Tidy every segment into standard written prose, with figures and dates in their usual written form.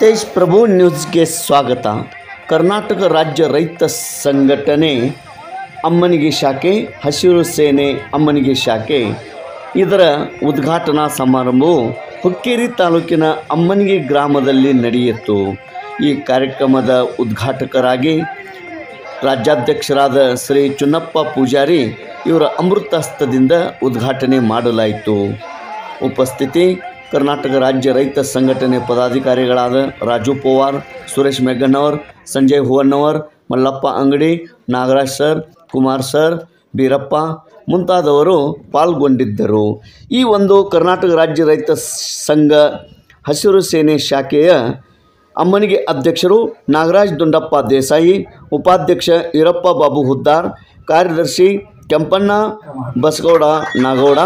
ತೇಜ್ ಪ್ರಭು ನ್ಯೂಸ್ಗೆ ಸ್ವಾಗತ. ಕರ್ನಾಟಕ ರಾಜ್ಯ ರೈತ ಸಂಘಟನೆ ಅಮ್ಮನಿಗೆ ಶಾಖೆ, ಹಸಿರು ಸೇನೆ ಅಮ್ಮನಿಗೆ ಶಾಖೆ ಇದರ ಉದ್ಘಾಟನಾ ಸಮಾರಂಭವು ಹುಕ್ಕೇರಿ ತಾಲೂಕಿನ ಅಮ್ಮನಿಗೆ ಗ್ರಾಮದಲ್ಲಿ ನಡೆಯಿತು. ಈ ಕಾರ್ಯಕ್ರಮದ ಉದ್ಘಾಟಕರಾಗಿ ರಾಜ್ಯಾಧ್ಯಕ್ಷರಾದ ಶ್ರೀ ಚುನ್ನಪ್ಪ ಪೂಜಾರಿ ಇವರ ಅಮೃತ ಹಸ್ತದಿಂದ ಉದ್ಘಾಟನೆ ಮಾಡಲಾಯಿತು. ಉಪಸ್ಥಿತಿ ಕರ್ನಾಟಕ ರಾಜ್ಯ ರೈತ ಸಂಘಟನೆ ಪದಾಧಿಕಾರಿಗಳಾದ ರಾಜು ಪವಾರ್, ಸುರೇಶ್ ಮೆಗ್ಗಣ್ಣವರ್, ಸಂಜಯ್ ಹೂವಣ್ಣವರ್, ಮಲ್ಲಪ್ಪ ಅಂಗಡಿ, ನಾಗರಾಜ್ ಸರ್, ಕುಮಾರ್ ಸರ್, ಬೀರಪ್ಪ ಮುಂತಾದವರು ಪಾಲ್ಗೊಂಡಿದ್ದರು. ಈ ಒಂದು ಕರ್ನಾಟಕ ರಾಜ್ಯ ರೈತ ಸಂಘ ಹಸಿರು ಸೇನೆ ಶಾಖೆಯ ಅಮ್ಮನಿಗೆ ಅಧ್ಯಕ್ಷರು ನಾಗರಾಜ್ ದುಂಡಪ್ಪ ದೇಸಾಯಿ, ಉಪಾಧ್ಯಕ್ಷ ಈರಪ್ಪ ಬಾಬು ಹುದ್ದಾರ್, ಕಾರ್ಯದರ್ಶಿ ಕೆಂಪಣ್ಣ ಬಸಗೌಡ ನಾಗೌಡ,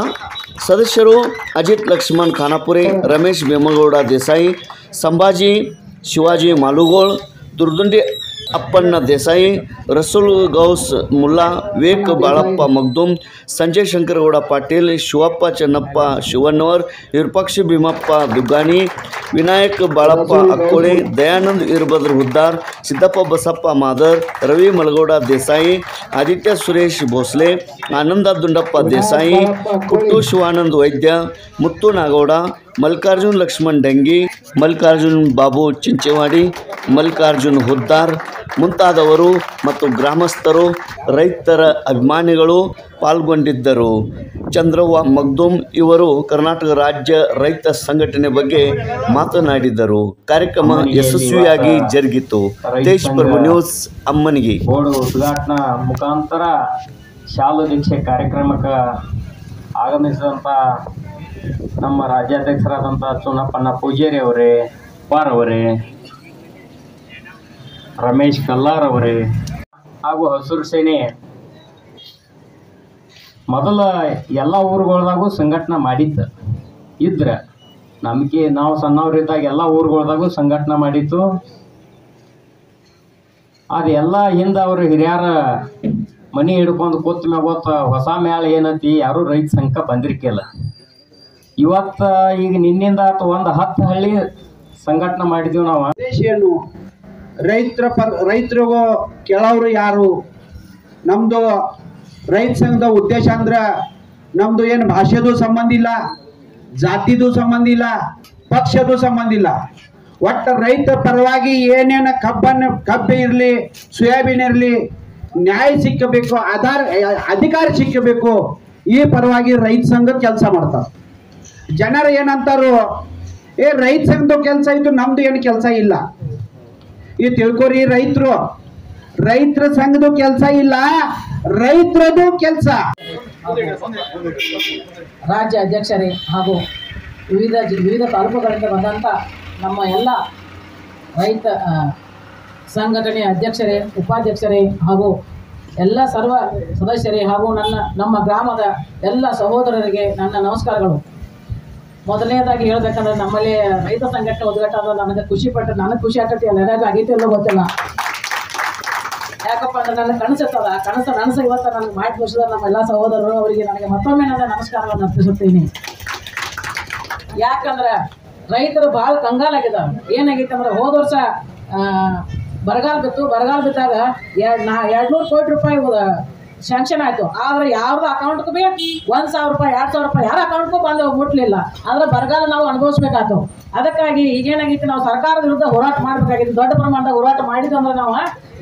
ಸದಸ್ಯರು ಅಜಿತ್ ಲಕ್ಷ್ಮಣ್ ಖಾನಾಪುರೆ, ರಮೇಶ್ ಭೀಮಗೌಡ ದೇಸಾಯಿ, ಸಂಭಾಜಿ ಶಿವಾಜಿ ಮಾಲುಗೋಳ್, ದುರ್ದುಂಡಿ ಅಪ್ಪಣ್ಣ ದೇಸಾಯಿ, ರಸೂಲ್ ಗೌಸ್ ಮುಲ್ಲಾ, ವಿವೇಕ್ ಬಾಳಪ್ಪ ಮಗ್ದುಮ್, ಸಂಜಯ್ ಶಂಕರಗೌಡ ಪಾಟೀಲ್, ಶಿವಪ್ಪ ಚೆನ್ನಪ್ಪ ಶಿವಣ್ಣವರ್, ವಿರೂಪಾಕ್ಷ ಭೀಮಪ್ಪ ದುಗ್ಗಾನಿ, ವಿನಾಯಕ್ ಬಾಳಪ್ಪ ಅಕ್ಕೋಳೆ, ದಯಾನಂದ್ ವೀರಭದ್ರ ಹುದ್ದಾರ್, ಸಿದ್ದಪ್ಪ ಬಸಪ್ಪ ಮಾದರ್, ರವಿ ಮಲಗೌಡ ದೇಸಾಯಿ, ಆದಿತ್ಯ ಸುರೇಶ್ ಭೋಸ್ಲೆ, ಆನಂದ ದುಂಡಪ್ಪ ದೇಸಾಯಿ, ಪುಟ್ಟು ಶಿವಾನಂದ್ ವೈದ್ಯ, ಮುತ್ತು ನಾಗೌಡ, ಮಲ್ಲಿಕಾರ್ಜುನ್ ಲಕ್ಷ್ಮಣ್ ಡೆಂಗಿ, ಮಲ್ಲಿಕಾರ್ಜುನ್ ಬಾಬು ಚಿಂಚೇವಾಡಿ, ಮಲ್ಲಿಕಾರ್ಜುನ್ ಹುದ್ದಾರ್ ಮುಂತಾದವರು ಮತ್ತು ಗ್ರಾಮಸ್ಥರು, ರೈತರ ಅಭಿಮಾನಿಗಳು ಪಾಲ್ಗೊಂಡಿದ್ದರು. ಚಂದ್ರವ್ವ ಮಗ್ದುಮ್ ಇವರು ಕರ್ನಾಟಕ ರಾಜ್ಯ ರೈತ ಸಂಘಟನೆ ಬಗ್ಗೆ ಮಾತನಾಡಿದರು. ಕಾರ್ಯಕ್ರಮ ಯಶಸ್ವಿಯಾಗಿ ಜರುಗಿತು. ತೇಜ್ ಪ್ರಭು ನ್ಯೂಸ್ ಅಮ್ಮನಿಗೆ. ಬೋರ್ಡ್ ಉದ್ಘಾಟನಾ ಮುಖಾಂತರ ಶಾಲು ದೀಕ್ಷೆ ಕಾರ್ಯಕ್ರಮಕ್ಕೆ ಆಗಮಿಸಿದಂಥ ನಮ್ಮ ರಾಜ್ಯಾಧ್ಯಕ್ಷರಾದಂಥ ಚುನ್ನಪ್ಪಣ್ಣ ಪೂಜಾರಿ ಅವರೇ, ಅವರೇ, ರಮೇಶ್ ಕಲ್ಲಾರ್ ಅವರೇ ಹಾಗೂ ಹಸಿರು ಸೇನೆ ಮೊದಲ ಎಲ್ಲ ಊರುಗಳ್ದಾಗೂ ಸಂಘಟನೆ ಮಾಡಿತ್ತು. ಇದ್ರೆ ನಮಗೆ ನಾವು ಸಣ್ಣವರಿದ್ದಾಗ ಎಲ್ಲ ಊರುಗಳ್ದಾಗೂ ಸಂಘಟನೆ ಮಾಡಿತ್ತು. ಅದೆಲ್ಲ ಹಿಂದೆ ಅವರು ಹಿರಿಯರ ಮನೆ ಹಿಡ್ಕೊಂಡು ಕೂತ ಮ್ಯಾಗ ಹೊಸ ಮ್ಯಾಳ ಏನತಿ ಯಾರೂ ರೈತ ಸಂಘ ಬಂದಿರ್ಕಿಲ್ಲ. ಇವತ್ತು ಈಗ ನಿನ್ನಿಂದ ಅಥವಾ ಒಂದು 10 ಹಳ್ಳಿ ಸಂಘಟನೆ ಮಾಡಿದ್ದೀವಿ ನಾವು. ದೇಶಿಯನ್ನು ರೈತರಿಗೂ ಕೇಳೋರು ಯಾರು? ನಮ್ಮದು ರೈತ ಸಂಘದ ಉದ್ದೇಶ ಅಂದ್ರೆ ನಮ್ಮದು ಏನು ಭಾಷೆದು ಸಂಬಂಧ ಇಲ್ಲ, ಜಾತಿದು ಸಂಬಂಧ ಇಲ್ಲ, ಪಕ್ಷದ್ದು ಸಂಬಂಧ ಇಲ್ಲ. ಒಟ್ಟು ರೈತ ಪರವಾಗಿ ಏನೇನು ಕಬ್ಬು ಇರಲಿ, ಸೋಯಾಬೀನ್ ಇರಲಿ, ನ್ಯಾಯ ಸಿಕ್ಕಬೇಕು, ಅಧಿಕಾರ ಸಿಕ್ಕಬೇಕು, ಈ ಪರವಾಗಿ ರೈತ ಸಂಘ ಕೆಲಸ ಮಾಡ್ತಾರೆ. ಜನರು ಏನಂತಾರು, ರೈತ ಸಂಘದ ಕೆಲಸ ಇದ್ದು ನಮ್ದು ಏನು ಕೆಲಸ ಇಲ್ಲ. ಈ ತಿಳ್ಕೊರಿ, ರೈತರ ಸಂಘದ ಕೆಲಸ ಇಲ್ಲ, ರೈತರದು ಕೆಲಸ. ರಾಜ್ಯ ಅಧ್ಯಕ್ಷರೇ ಹಾಗೂ ವಿವಿಧ ತಾಲೂಕುಗಳಿಂದ ಬಂದಂಥ ನಮ್ಮ ಎಲ್ಲ ರೈತ ಸಂಘಟನೆಯ ಅಧ್ಯಕ್ಷರೇ, ಉಪಾಧ್ಯಕ್ಷರೇ ಹಾಗೂ ಎಲ್ಲ ಸರ್ವ ಸದಸ್ಯರೇ ಹಾಗೂ ನಮ್ಮ ಗ್ರಾಮದ ಎಲ್ಲ ಸಹೋದರರಿಗೆ ನನ್ನ ನಮಸ್ಕಾರಗಳು. ಮೊದಲನೇದಾಗಿ ಹೇಳ್ಬೇಕಂದ್ರೆ ನಮ್ಮಲ್ಲಿ ರೈತ ಸಂಘಟನೆ ಉದ್ಘಾಟನೆ ನನಗೆ ನನಗೆ ಖುಷಿ ಆಗ್ತೈತಿ. ಎಲ್ಲರಿಗೂ ಆಗೈತಿ ಎಲ್ಲೋ ಗೊತ್ತಿಲ್ಲ. ಯಾಕಪ್ಪ ಅಂದ್ರೆ ನನ್ನ ಕನಸಿರ್ತದ, ಕನಸು ಇವತ್ತು ನನಗೆ ಮಾಡಿ ತೋರಿಸಿದ ನಮ್ಮೆಲ್ಲ ಸಹೋದರರು ಅವರಿಗೆ ನನಗೆ ಮತ್ತೊಮ್ಮೆ ನನ್ನ ನಮಸ್ಕಾರಗಳನ್ನು ಅರ್ಪಿಸುತ್ತೀನಿ. ಯಾಕಂದ್ರೆ ರೈತರು ಭಾಳ ಕಂಗಾಲಾಗಿದ್ದಾರೆ. ಏನಾಗೈತೆ ಅಂದ್ರೆ ಹೋದ ವರ್ಷ ಬರಗಾಲ ಬಿದ್ದಾಗ 200 ಕೋಟಿ ರೂಪಾಯಿ ಸ್ಯಾಂಕ್ಷನ್ ಆಯಿತು. ಆದರೆ ಯಾರ್ದು ಅಕೌಂಟ್ಗೂ ಭೀ 1,000 ರೂಪಾಯಿ 2,000 ರೂಪಾಯಿ ಯಾರ ಅಕೌಂಟ್ಗೂ ಬಂದು ಮುಟ್ಲಿಲ್ಲ. ಆದರೆ ಬರಗಾಲ ನಾವು ಅನುಭವಿಸ್ಬೇಕಾಯ್ತು. ಅದಕ್ಕಾಗಿ ಈಗೇನಾಗೈತಿ, ನಾವು ಸರ್ಕಾರದ ವಿರುದ್ಧ ಹೋರಾಟ ಮಾಡಬೇಕಾಗಿತ್ತು. ದೊಡ್ಡ ಪ್ರಮಾಣದ ಹೋರಾಟ ಮಾಡಿದ್ವಿ ಅಂದ್ರೆ ನಾವು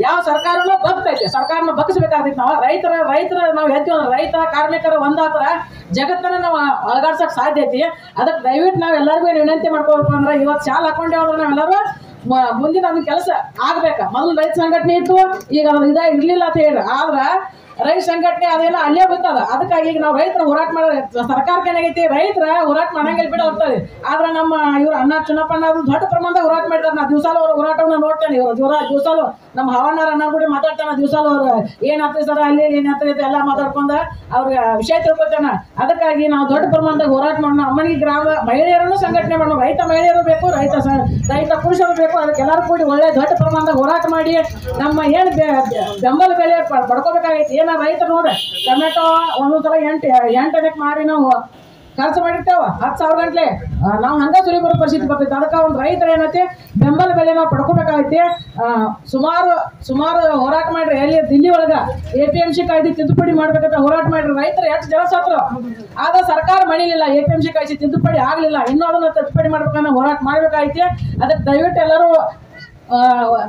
ಯಾವ ಸರ್ಕಾರನೂ ಬಗ್ತೈತೆ, ಸರ್ಕಾರನ ಬಗ್ಗಿಸ್ಬೇಕಾಗಿತ್ತು. ನಾವು ರೈತರ ನಾವು ಹೇಳ್ತೀವಿ ಅಂದ್ರೆ ರೈತ ಕಾರ್ಮಿಕರ ಒಂದಾತ್ರ ಜಗತ್ತನ್ನು ನಾವು ಅಳಗಾಡ್ಸೋಕೆ ಸಾಧ್ಯ ಐತಿ. ಅದಕ್ಕೆ ದಯವಿಟ್ಟು ನಾವು ಎಲ್ಲರಿಗೂ ವಿನಂತಿ ಮಾಡ್ಕೋಬೇಕು ಅಂದ್ರೆ ಇವತ್ತು ಶಾಲೆ ಹಾಕೊಂಡೇವೆ ಅಂದ್ರೆ ನಾವೆಲ್ಲರೂ ಮುಂದಿನ ಅದನ್ನ ಕೆಲಸ ಆಗ್ಬೇಕು. ಮೊದಲು ರೈತ ಸಂಘಟನೆ ಇತ್ತು, ಈಗ ಅದು ಇರಲಿಲ್ಲ ಅಂತ ಹೇಳಿ. ಆದ್ರೆ ರೈತ ಸಂಘಟನೆ ಅದೇನೋ ಅಲ್ಲೇ ಬಿತ್ತದ. ಅದಕ್ಕಾಗಿ ಈಗ ನಾವು ರೈತರ ಹೋರಾಟ ಮಾಡೋದು ಸರ್ಕಾರಕ್ಕೆ ಏನಾಗೈತಿ, ರೈತರ ಹೋರಾಟ ಮಾಡಂಗಿಲ್ಲ ಬಿಡ ಹೋಗ್ತದೆ. ಆದ್ರೆ ನಮ್ಮ ಇವ್ರು ಅಣ್ಣ ಚುನ್ನಪ್ಪಣ್ಣ ದೊಡ್ಡ ಪ್ರಮಾಣದ ಹೋರಾಟ ಮಾಡಿದಾರೆ. ನಾ ದಿವಸಾಲು ಅವ್ರ ಹೋರಾಟವನ್ನು ನೋಡ್ತೇನೆ. ದಿವಸಾಲು ನಮ್ಮ ಹವಾನಾರ ಅಣ್ಣ ಕೂಡ ಮಾತಾಡ್ತಾನೆ. ದಿವಸಾಲು ಅವ್ರು ಏನಾಗ್ತದೆ ಸರ್, ಅಲ್ಲಿ ಏನಾಗ್ತದೆ ಎಲ್ಲ ಮಾತಾಡ್ಕೊಂಡು ಅವ್ರಿಗೆ ವಿಷಯ ತಿಳ್ಕೊತಾನೆ. ಅದಕ್ಕಾಗಿ ನಾವು ದೊಡ್ಡ ಪ್ರಮಾಣದ ಹೋರಾಟ ಮಾಡೋಣ. ಅಮ್ಮನಿಗೆ ಗ್ರಾಮ ಮಹಿಳೆಯರನ್ನು ಸಂಘಟನೆ ಮಾಡೋಣ. ರೈತ ಮಹಿಳೆಯರು ಬೇಕು, ರೈತ ಪುರುಷರು ಬೇಕು. ಅದಕ್ಕೆ ಎಲ್ಲರೂ ಕೂಡಿ ಒಳ್ಳೆ ದೊಡ್ಡ ಪ್ರಮಾಣದ ಹೋರಾಟ ಮಾಡಿ ನಮ್ಮ ಏನು ಬೆಂಬಲ ಬೆಲೆ ಪಡ್ಕೋಬೇಕಾಗೈತಿ. ರೈತರು ನೋಡ್ರಿ, ಟೊಮೆಟೊ ಒಂದೊಂದು ಸಲ 8 ಮಾರಿ ನಾವು ಖರ್ಚು ಮಾಡಿರ್ತೇವ 10,000 ಗಂಟ್ಲೆ ನಾವು ಹಂಗ ಸುರಿ ಬರೋ ಪರಿಸ್ಥಿತಿ ಬರ್ತೈತೆ. ಅದಕ್ಕೆ ಒಂದು ರೈತರು ಏನೈತಿ ಬೆಂಬಲ ಬೆಲೆ ನಾವು ಪಡ್ಕೋಬೇಕಾಗೈತಿ. ಸುಮಾರು ಹೋರಾಟ ಮಾಡ್ರಿ. ಎಲ್ಲಿ ದಿಲ್ಲಿ ಒಳಗ APMC ಕಾಯ್ದೆ ತಿದ್ದುಪಡಿ ಮಾಡ್ಬೇಕಂತ ಹೋರಾಟ ಮಾಡ್ರಿ. ರೈತರು ಎಷ್ಟು ಜನ ಸತ್ರು, ಆದ್ರೆ ಸರ್ಕಾರ ಮಾಡಿಲಿಲ್ಲ. APMC ಕಾಯ್ದೆ ತಿದ್ದುಪಡಿ ಆಗ್ಲಿಲ್ಲ. ಇನ್ನೂ ಅದನ್ನ ತಿದ್ದುಪಡಿ ಮಾಡ್ಬೇಕನ್ನ ಹೋರಾಟ ಮಾಡ್ಬೇಕಾಗೈತಿ. ಅದಕ್ಕೆ ದಯವಿಟ್ಟು ಎಲ್ಲರೂ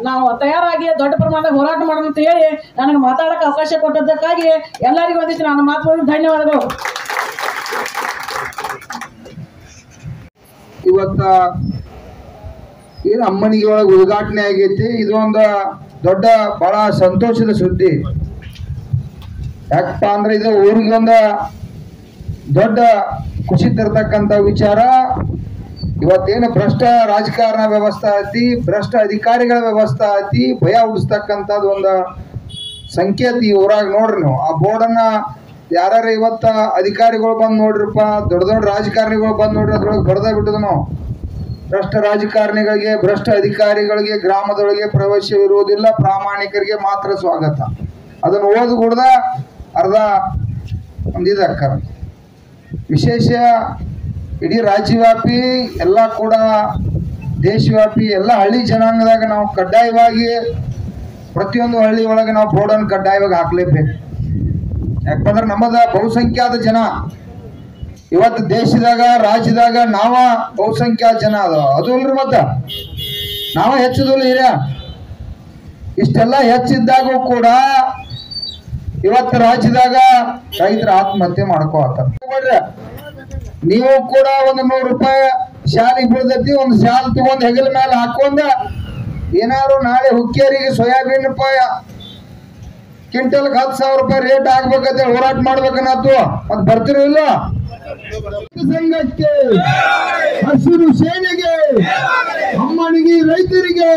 ನಾವು ತಯಾರಾಗಿ ದೊಡ್ಡ ಪ್ರಮಾಣದಾಗ ಹೋರಾಟ ಮಾಡೋಣ ಅಂತ ಹೇಳಿ ನನಗೆ ಮಾತಾಡಕ್ಕೆ ಅವಕಾಶ ಕೊಟ್ಟದ್ದಕ್ಕಾಗಿ ಎಲ್ಲರಿಗೂ ಒಂದಿಷ್ಟು ನನ್ನ ಮಾತು ಧನ್ಯವಾದಗಳು. ಇವತ್ತ ಏನು ಅಮ್ಮನಿಗೆ ಒಳಗೆ ಉದ್ಘಾಟನೆ ಆಗೈತಿ, ಇದು ಒಂದು ದೊಡ್ಡ ಬಹಳ ಸಂತೋಷದ ಸುದ್ದಿ. ಯಾಕಪ್ಪ ಅಂದ್ರೆ ಇದು ಊರಿಗೆ ಒಂದು ದೊಡ್ಡ ಖುಷಿ ತರ್ತಕ್ಕಂಥ ವಿಚಾರ. ಇವತ್ತೇನು ಭ್ರಷ್ಟ ರಾಜಕಾರಣ ವ್ಯವಸ್ಥೆ ಐತಿ, ಭ್ರಷ್ಟ ಅಧಿಕಾರಿಗಳ ವ್ಯವಸ್ಥೆ ಐತಿ, ಭಯ ಹುಟ್ಟಿಸ್ತಕ್ಕಂಥದ್ದು ಒಂದು ಸಂಕೇತ ಈ ಊರಾಗ. ನೋಡ್ರಿ ನೀವು ಆ ಬೋರ್ಡನ್ನ ಯಾರು ಇವತ್ತ ಅಧಿಕಾರಿಗಳು ಬಂದು ನೋಡ್ರಿಪ್ಪ, ದೊಡ್ಡ ದೊಡ್ಡ ರಾಜಕಾರಣಿಗಳು ಬಂದು ನೋಡ್ರಿ, ಅದ್ರೊಳಗೆ ಬಡ್ದ ಬಿಟ್ಟದ ನಾವು. ಭ್ರಷ್ಟ ರಾಜಕಾರಣಿಗಳಿಗೆ, ಭ್ರಷ್ಟ ಅಧಿಕಾರಿಗಳಿಗೆ ಗ್ರಾಮದೊಳಗೆ ಪ್ರವೇಶವಿರುವುದಿಲ್ಲ, ಪ್ರಾಮಾಣಿಕರಿಗೆ ಮಾತ್ರ ಸ್ವಾಗತ. ಅದನ್ನು ಓದಿ ಕೂಡ್ದ ಅರ್ಧ ಒಂದಿದಕ್ಕ ವಿಶೇಷ ಇಡೀ ರಾಜ್ಯವ್ಯಾಪಿ ಎಲ್ಲ ಕೂಡ ದೇಶವ್ಯಾಪಿ ಎಲ್ಲ ಹಳ್ಳಿ ಜನಾಂಗದಾಗ ನಾವು ಕಡ್ಡಾಯವಾಗಿ ಪ್ರತಿಯೊಂದು ಹಳ್ಳಿ ಒಳಗೆ ನಾವು ಬೋರ್ಡನ್ನು ಕಡ್ಡಾಯವಾಗಿ ಹಾಕ್ಲೇಬೇಕು. ಯಾಕಂದ್ರೆ ನಮ್ಮದ ಬಹುಸಂಖ್ಯಾತ ಜನ ಇವತ್ತು ದೇಶದಾಗ ರಾಜ್ಯದಾಗ ನಾವ ಬಹುಸಂಖ್ಯಾತ ಜನ ಅದು ಇಲ್ರಿ. ಮತ್ತ ನಾವ ಹೆಚ್ಚಿದಲ್ಲ ಹಿರಿಯ. ಇಷ್ಟೆಲ್ಲ ಹೆಚ್ಚಿದ್ದಾಗೂ ಕೂಡ ಇವತ್ತು ರಾಜ್ಯದಾಗ ರೈತರ ಆತ್ಮಹತ್ಯೆ ಮಾಡ್ಕೋತಾರೆ. ನೀವು ಕೂಡ ಒಂದು 100 ರೂಪಾಯಿ ಶಾಲೆಗೆ ಬೀಳ್ದೈತಿ, ಒಂದು ಶಾಲೆ ತಗೊಂಡ್ ಹೆಗಲ ಮೇಲೆ ಹಾಕೊಂಡ ಏನಾದ್ರು ನಾಳೆ ಹುಕ್ಕೇರಿಗೆ ಸೋಯಾಬೀನ್ ಕ್ವಿಂಟಲ್ಗೆ 10,000 ರೂಪಾಯಿ ರೇಟ್ ಆಗ್ಬೇಕಂತ ಹೋರಾಟ ಮಾಡ್ಬೇಕನ್ನತ್ತು. ಮತ್ ಬರ್ತಿರೋ ಇಲ್ಲ? ಸಂಘಕ್ಕೆ, ಹಸಿರು ಸೇನೆಗೆ, ಅಮ್ಮನಿಗೆ ರೈತರಿಗೆ,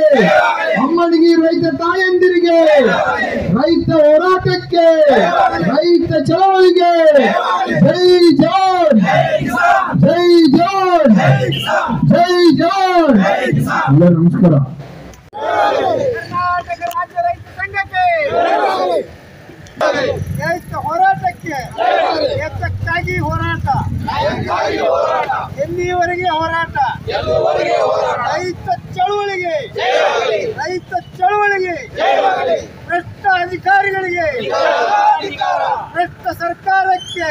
ಅಮ್ಮನಿಗೆ ರೈತ ತಾಯಂದಿರಿಗೆ, ರೈತ ಹೋರಾಟಕ್ಕೆ, ರೈತ ಚಳವಳಿಗೆ ಜೈ ಜವಾನ್, ಜೈ ಜವಾನ್, ಜೈ ಜವಾನ್. ಎಲ್ಲ ನಮಸ್ಕಾರ. ಕರ್ನಾಟಕ ರಾಜ್ಯ ರೈತ ಸಂಘಕ್ಕೆ, ರೈತ ಹೋರಾಟಕ್ಕೆ, ಎತ್ತಕ್ಕಾಗಿ ಹೋರಾಟ, ಎಲ್ಲಿಯವರೆಗೆ ಹೋರಾಟ, ರೈತ ಚಳುವಳಿಗೆ, ರೈತ ಚಳುವಳಿಗೆ, ಭ್ರಷ್ಟ ಅಧಿಕಾರಿಗಳಿಗೆ, ಭ್ರಷ್ಟ ಸರ್ಕಾರಕ್ಕೆ,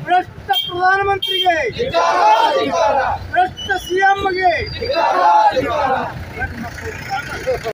ಭ್ರಷ್ಟ ಪ್ರಧಾನಮಂತ್ರಿಗೆ, ಭ್ರಷ್ಟ CMಗೆ